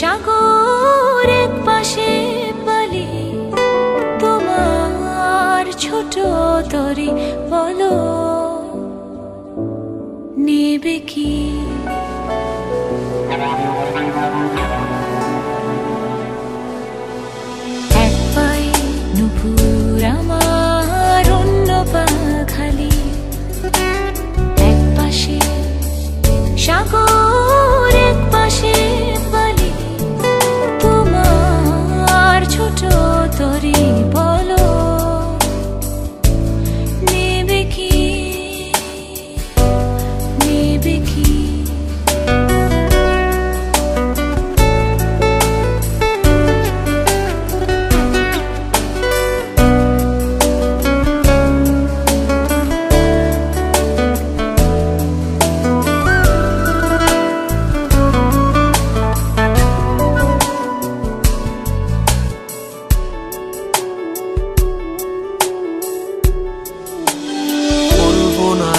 সাগর এক পাশে বালি, তোমার ছোট তরি বলো নেবে কি? এক পায়ে নুপুর আমার, অন্য পা খালি, এক পাশে সাগর এক পাশে বালি, তোমার ছোট তরি বলো নেবে কি, নেবে কি?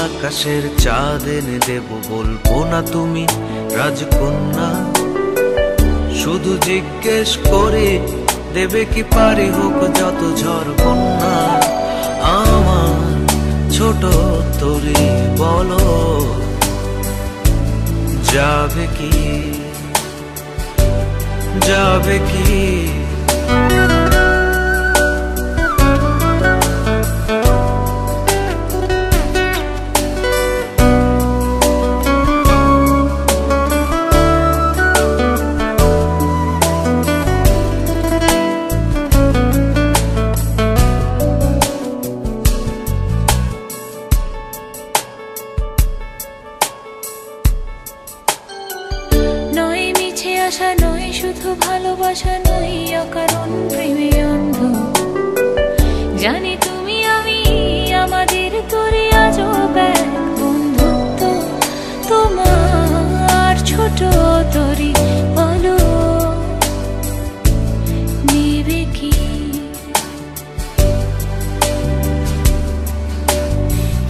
আকাশের চাঁদ এনে দেব, বলবো না তুমি রাজকন্যা। শুধু জিজ্ঞেস করে দেবে কি পারি, হোক যত ঝড় বন্যা। আমার ছোট তরি বলো যাবে কি, যাবে কি? আশা নয় শুধু ভালোবাসা, নয় অকারণ প্রেমে অন্ধ। জানি তুমি আমি আমাদের তরি আজব এক বন্ধুত্ব। তোমার ছোট তরি বলো নেবে কি?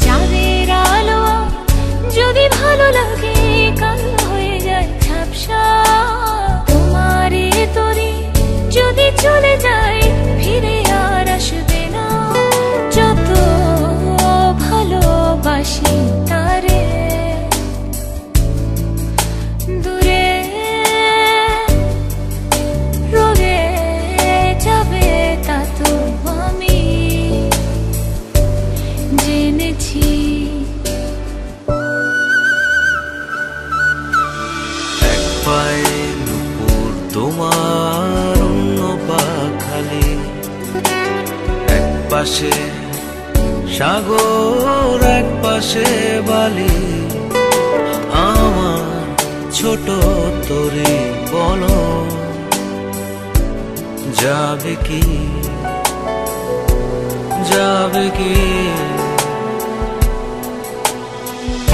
চাঁদের আলো যদি ভালো লাগে, কালো হয়ে যায় ঝাপসা। যদি চলে যায় ফিরে আর আসবে না, যত ভালোবাসি তারে দূরে রয়ে যাবে, তা তো আমি জেনেছি। এক পায়ে নুপুর তোমার, এক পাশে সাগর এক পাশে বালি, আমার ছোট তরি বলো যাবে কি, যাবে কি?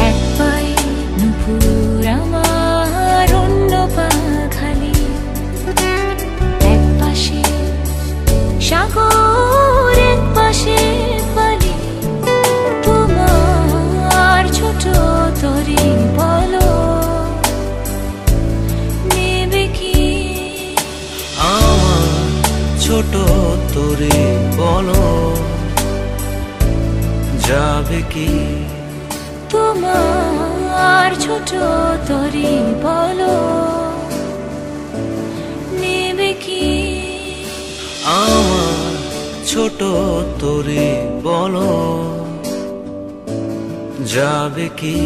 এক পায়ে নুপুর আমার, অন্য পা খালি, এক পাশে সাগর এক পাশে বালি, তোমার ছোট তরি বলো নেবে কি? আমার ছোট তরি বলো যাবে কি? তোমার ছোট তরি বলো নেবে কি? আমার ছোট তরি বলো যাবে কি?